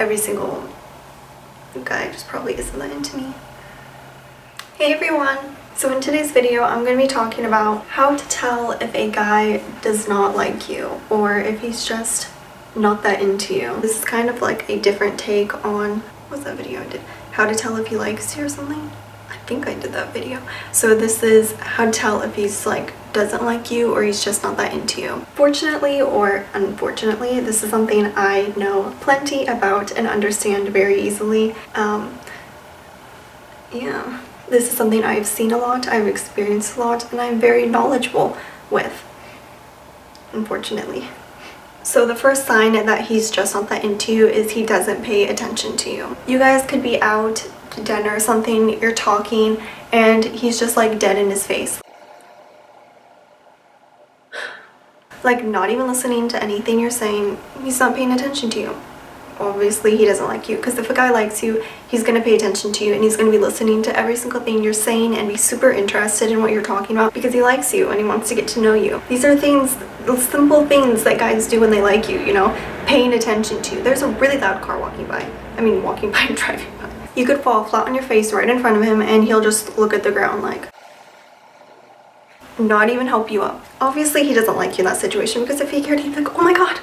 every single guy just probably isn't that into me. Hey everyone! So in today's video, I'm going to be talking about how to tell if a guy does not like you or if he's just not that into you. This is kind of like a different take on, what was that video I did? How to tell if he likes you or something? I think I did that video. So this is how to tell if he's like doesn't like you or he's just not that into you. Fortunately or unfortunately, this is something I know plenty about and understand very easily. Yeah. This is something I've seen a lot, I've experienced a lot, and I'm very knowledgeable with, unfortunately. So the first sign that he's just not that into you is he doesn't pay attention to you. You guys could be out to dinner or something, you're talking, and he's just like dead in his face. Like not even listening to anything you're saying, he's not paying attention to you. Obviously he doesn't like you, because if a guy likes you, he's going to pay attention to you and he's going to be listening to every single thing you're saying and be super interested in what you're talking about because he likes you and he wants to get to know you. These are things, the simple things that guys do when they like you, you know, paying attention to you. There's a really loud car walking by. I mean walking by and driving by. You could fall flat on your face right in front of him and he'll just look at the ground like, not even help you up. Obviously he doesn't like you in that situation, because if he cared, he'd be like, oh my god,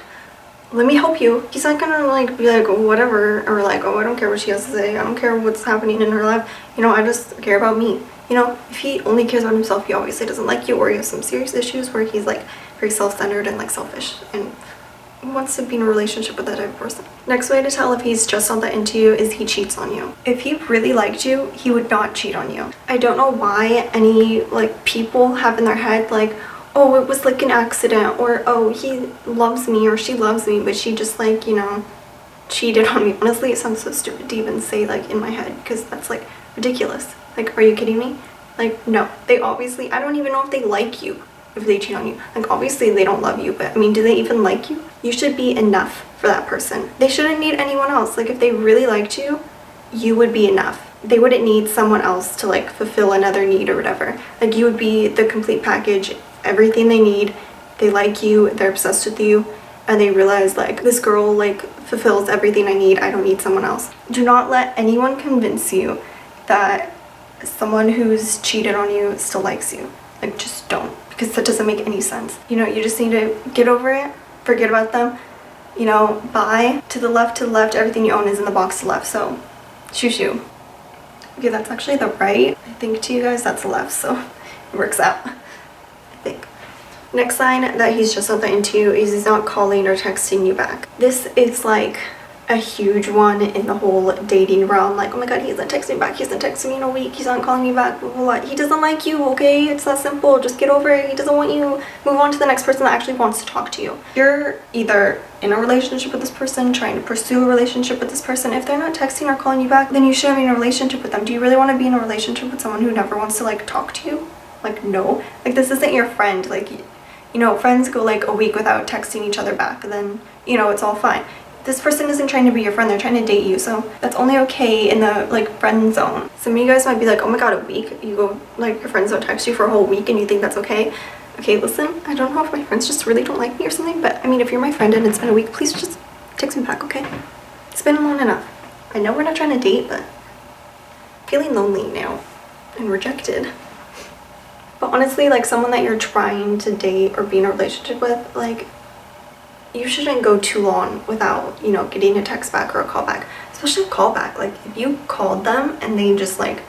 let me help you. He's not gonna like be like, oh, whatever, or like, oh, I don't care what she has to say, I don't care what's happening in her life, you know, I just care about me. You know, if he only cares about himself, he obviously doesn't like you, or he has some serious issues where he's like very self-centered and like selfish and wants to be in a relationship with that type of person. Next way to tell if he's just not that into you is he cheats on you. If he really liked you, he would not cheat on you. I don't know why any like people have in their head like, oh, it was like an accident, or oh, he loves me or she loves me, but she just like, you know, cheated on me. Honestly, it sounds so stupid to even say like in my head, because that's like ridiculous. Like, are you kidding me? Like, no, they obviously, I don't even know if they like you if they cheat on you. Like, obviously they don't love you, but I mean, do they even like you? You should be enough for that person. They shouldn't need anyone else. Like, if they really liked you, you would be enough. They wouldn't need someone else to like fulfill another need or whatever. Like, you would be the complete package, everything they need. They like you, they're obsessed with you, and they realize like, this girl like fulfills everything I need, I don't need someone else. Do not let anyone convince you that someone who's cheated on you still likes you. Like, just don't, because that doesn't make any sense. You know, you just need to get over it, forget about them, you know, bye. To the left, everything you own is in the box to the left, so shoo. Okay, that's actually the right. I think to you guys that's the left, so it works out, I think. Next sign that he's just not that into you is he's not calling or texting you back. This is like a huge one in the whole dating realm. Like, oh my god, he hasn't texted me back, he hasn't texted me in a week, he's not calling me back, blah, blah, blah. He doesn't like you, okay? It's that simple. Just get over it. He doesn't want you. Move on to the next person that actually wants to talk to you. You're either in a relationship with this person, trying to pursue a relationship with this person. If they're not texting or calling you back, then you shouldn't be in a relationship with them. Do you really want to be in a relationship with someone who never wants to like talk to you? Like, no. Like, this isn't your friend. Like, you know, friends go like a week without texting each other back, and then, you know, it's all fine. This person isn't trying to be your friend, they're trying to date you, so that's only okay in the like friend zone. Some of you guys might be like, oh my god, a week? You go, like, your friends don't text you for a whole week and you think that's okay? Okay, listen, I don't know if my friends just really don't like me or something, but I mean, if you're my friend and it's been a week, please just text me back, okay? It's been long enough. I know we're not trying to date, but I'm feeling lonely now and rejected. But honestly, like, someone that you're trying to date or be in a relationship with, like, you shouldn't go too long without, you know, getting a text back or a call back, especially a call back. Like, if you called them and they just like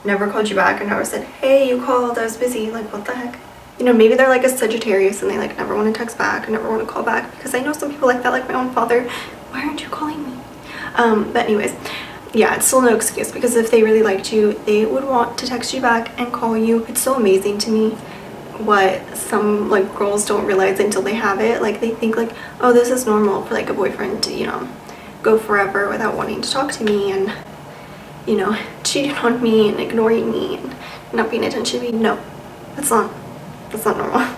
never called you back or never said, hey, you called, I was busy, like, what the heck? You know, maybe they're like a Sagittarius and they like never want to text back or never want to call back, because I know some people like that, like my own father. Why aren't you calling me? But anyways, yeah, it's still no excuse, because if they really liked you, they would want to text you back and call you. It's so amazing to me what some like girls don't realize until they have it. Like, they think like, oh, this is normal for like a boyfriend to, you know, go forever without wanting to talk to me and, you know, cheating on me and ignoring me and not paying attention to me. No, that's not normal.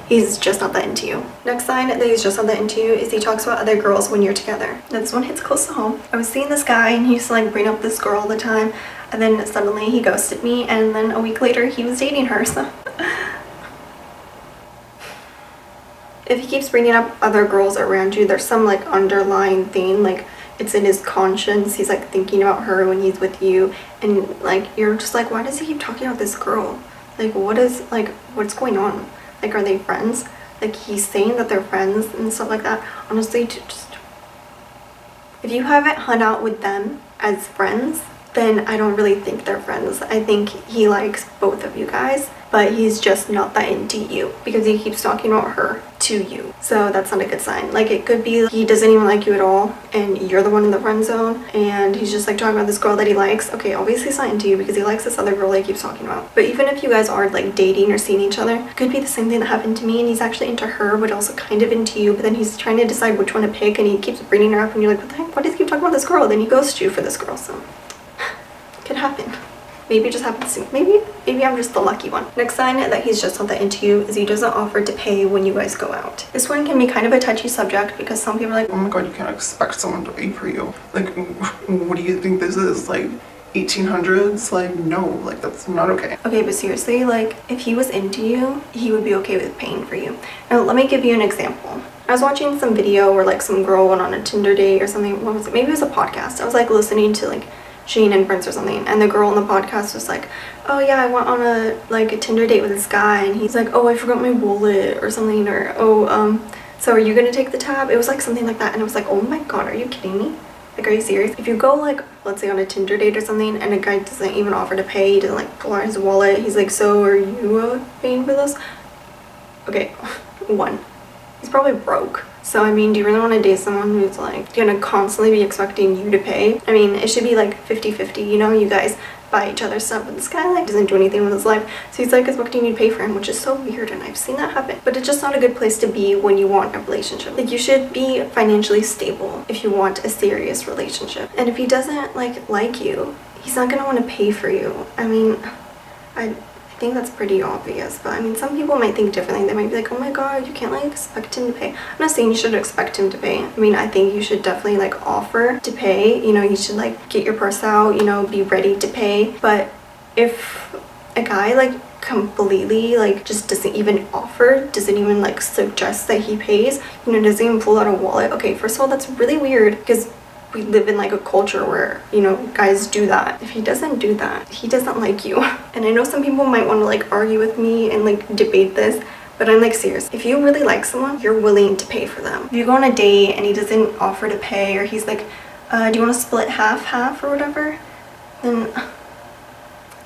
He's just not that into you. Next sign that he's just not that into you is he talks about other girls when you're together. Now, this one hits close to home. I was seeing this guy and he used to like bring up this girl all the time, and then suddenly he ghosted me, and then a week later he was dating her. So if he keeps bringing up other girls around you, there's some like underlying thing. Like, it's in his conscience. He's like thinking about her when he's with you, and like you're just like, why does he keep talking about this girl? Like what's going on? Like, are they friends? Like, he's saying that they're friends and stuff like that. Honestly, just if you haven't hung out with them as friends, then I don't really think they're friends. I think he likes both of you guys, but he's just not that into you because he keeps talking about her to you. So that's not a good sign. Like, it could be he doesn't even like you at all and you're the one in the friend zone and he's just like talking about this girl that he likes. Okay, obviously he's not into you because he likes this other girl that he keeps talking about. But even if you guys are like dating or seeing each other, it could be the same thing that happened to me, and he's actually into her but also kind of into you, but then he's trying to decide which one to pick and he keeps bringing her up and you're like, what the heck, why does he keep talking about this girl? Then he ghosts you for this girl. So could happen. Maybe it just happens to me. Maybe I'm just the lucky one. Next sign that he's just not that into you is he doesn't offer to pay when you guys go out. This one can be kind of a touchy subject because some people are like, oh my god, you can't expect someone to pay for you. Like, what do you think this is? Like 1800s? Like, no, like that's not okay. Okay, but seriously, like if he was into you, he would be okay with paying for you. Now let me give you an example. I was watching some video where like some girl went on a Tinder date or something. What was it? Maybe it was a podcast. I was like listening to like Shane and Prince or something, and the girl on the podcast was like, oh yeah, I went on a Tinder date with this guy, and he's like, oh, I forgot my wallet or something, or oh, so are you gonna take the tab? It was like something like that, and I was like, oh my god, are you kidding me? Like, are you serious? If you go like, let's say on a Tinder date or something, and a guy doesn't even offer to pay, he doesn't like pull out his wallet, he's like, so are you paying for this? Okay, one, he's probably broke. So, I mean, do you really want to date someone who's, like, gonna constantly be expecting you to pay? I mean, it should be, like, 50-50, you know? You guys buy each other stuff, but this guy, like, doesn't do anything with his life. So he's, like, expecting you to pay for him, which is so weird, and I've seen that happen. But it's just not a good place to be when you want a relationship. Like, you should be financially stable if you want a serious relationship. And if he doesn't, like you, he's not gonna want to pay for you. I mean, I think that's pretty obvious, but I mean, some people might think differently. They might be like, oh my god, you can't like expect him to pay. I'm not saying you should expect him to pay. I mean, I think you should definitely like offer to pay. You know, you should like get your purse out, you know, be ready to pay. But if a guy like completely like just doesn't even offer, doesn't even like suggest that he pays, you know, doesn't even pull out a wallet, okay, first of all, that's really weird because we live in like a culture where, you know, guys do that. If he doesn't do that, he doesn't like you. And I know some people might want to like argue with me and like debate this, but I'm like, serious. If you really like someone, you're willing to pay for them. If you go on a date and he doesn't offer to pay, or he's like, do you want to split half or whatever, then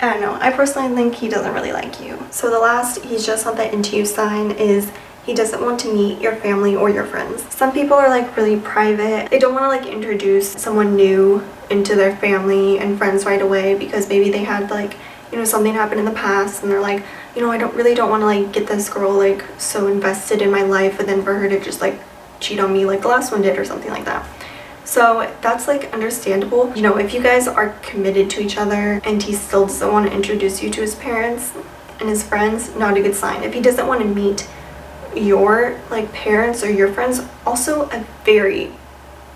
I don't know. I personally think he doesn't really like you. So the last he's just not that into you sign is he doesn't want to meet your family or your friends. Some people are like really private. They don't want to like introduce someone new into their family and friends right away because maybe they had like, you know, something happened in the past and they're like, you know, I don't want to like get this girl like so invested in my life and then for her to just like cheat on me like the last one did or something like that. So that's like understandable. You know, if you guys are committed to each other and he still doesn't want to introduce you to his parents and his friends, not a good sign. If he doesn't want to meet your like parents or your friends, also a very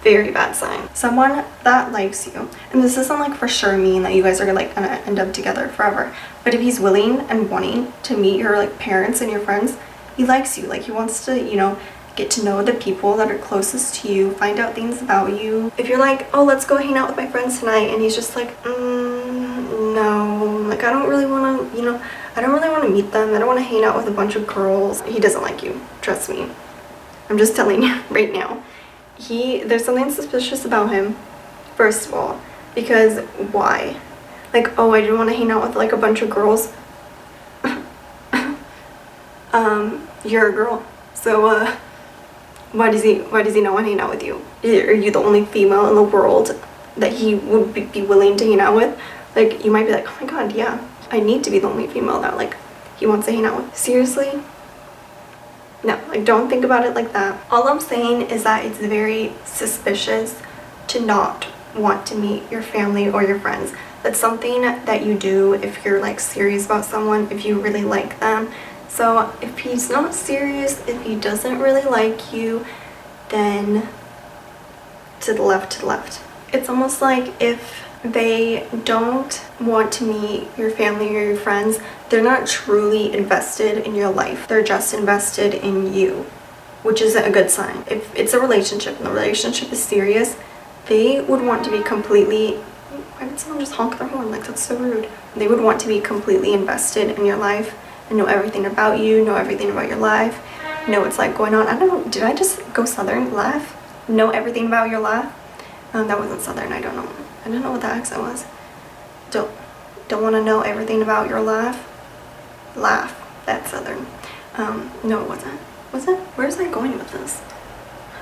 bad sign. Someone that likes you, and this doesn't like for sure mean that you guys are like gonna end up together forever, but if he's willing and wanting to meet your like parents and your friends, he likes you. Like, he wants to, you know, get to know the people that are closest to you, find out things about you. If you're like, oh, let's go hang out with my friends tonight, and he's just like, no, like I don't really want to, you know, I don't really want to meet them. I don't want to hang out with a bunch of girls. He doesn't like you. Trust me. I'm just telling you right now. There's something suspicious about him, first of all, because why? Like, oh, I didn't want to hang out with like a bunch of girls. You're a girl. So, why does he not want to hang out with you? Are you the only female in the world that he would be willing to hang out with? Like, you might be like, oh my god, yeah, I need to be the only female that like he wants to hang out with. Seriously? No, like, don't think about it like that. All I'm saying is that it's very suspicious to not want to meet your family or your friends. That's something that you do if you're like serious about someone, if you really like them. So if he's not serious, if he doesn't really like you, then to the left. It's almost like if they don't want to meet your family or your friends, they're not truly invested in your life. They're just invested in you, which isn't a good sign. If it's a relationship and the relationship is serious, they would want to be completely, why did someone just honk their horn? Like, that's so rude. They would want to be completely invested in your life and know everything about you, know everything about your life, know what's like going on. I don't know, did I just go southern? Laugh? Know everything about your life? That wasn't southern, I don't know. I don't know what that accent was. Don't want to know everything about your life? Laugh. That's southern. No, it wasn't. Was it? Where's I going with this?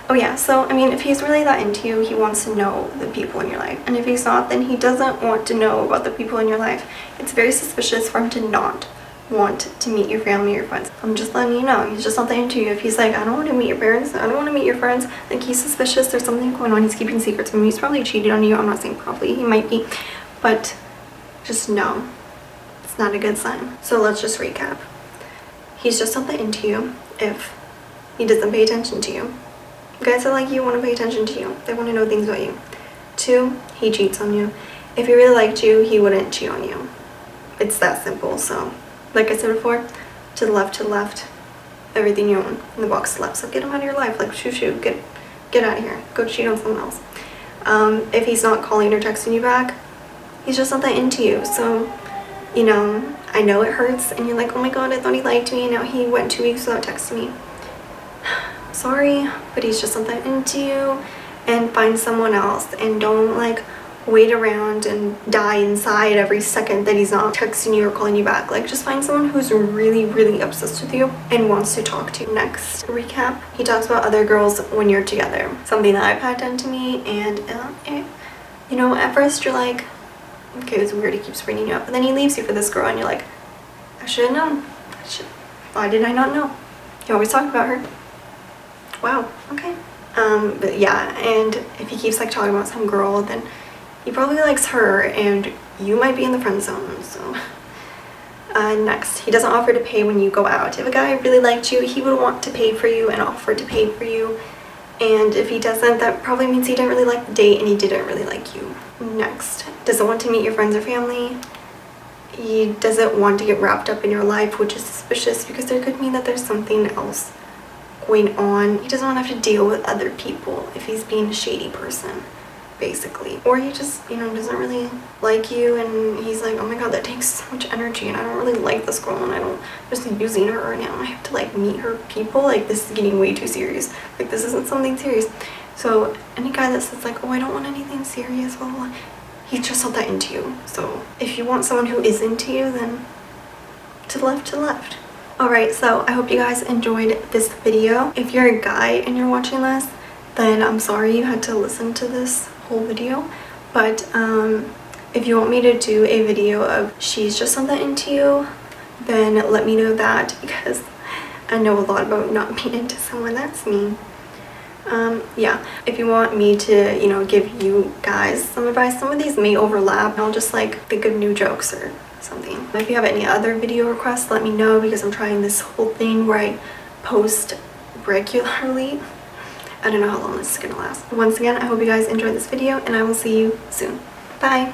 Oh yeah, so I mean, if he's really that into you, he wants to know the people in your life. And if he's not, then he doesn't want to know about the people in your life. It's very suspicious for him to not want to meet your family or friends. I'm just letting you know, he's just not that into you. If he's like, I don't want to meet your parents, I don't want to meet your friends, like he's suspicious, there's something going on, he's keeping secrets from you. He's probably cheated on you. I'm not saying probably, he might be, but just know it's not a good sign. So let's just recap. He's just not that into you if he doesn't pay attention to you. Guys that like you want to pay attention to you. They want to know things about you. 2, he cheats on you. If he really liked you, he wouldn't cheat on you. It's that simple. So, like I said before, to the left, everything you own in the box left. So get him out of your life. Like, shoo, get out of here. Go cheat on someone else. If he's not calling or texting you back, he's just not that into you. So, you know, I know it hurts and you're like, oh my god, I thought he liked me and now he went 2 weeks without texting me. Sorry, but he's just not that into you, and find someone else, and don't like wait around and die inside every second that he's not texting you or calling you back. Like, just find someone who's really obsessed with you and wants to talk to you. Next recap, he talks about other girls when you're together, something that I've had done to me, and you know, at first you're like, okay, it's weird, he keeps bringing you up, and then he leaves you for this girl and you're like, I should have known. Why did I not know? You always talk about her. Wow, okay. But yeah, and if he keeps like talking about some girl, then he probably likes her and you might be in the friend zone. So next, he doesn't offer to pay when you go out. If a guy really liked you, he would want to pay for you and offer to pay for you. And if he doesn't, that probably means he didn't really like the date and he didn't really like you. Next, doesn't want to meet your friends or family. He doesn't want to get wrapped up in your life, which is suspicious because there could mean that there's something else going on. He doesn't want to have to deal with other people if he's being a shady person, basically. Or he just, you know, doesn't really like you and he's like, oh my god, that takes so much energy and I don't really like this girl and I'm just using her and now I have to like meet her people. Like, this is getting way too serious. Like, this isn't something serious. So any guy that says like, oh, I don't want anything serious, blah, blah, blah, he's just not that into you. So if you want someone who is into you, then to the left. Alright, so I hope you guys enjoyed this video. If you're a guy and you're watching this, then I'm sorry you had to listen to this whole video. But if you want me to do a video of she's just not that into you, then let me know that, because I know a lot about not being into someone. That's me. Yeah, if you want me to, you know, give you guys some advice, some of these may overlap. I'll just like think of new jokes or something. If you have any other video requests, let me know, because I'm trying this whole thing where I post regularly. I don't know how long this is gonna last. Once again, I hope you guys enjoyed this video and I will see you soon. Bye!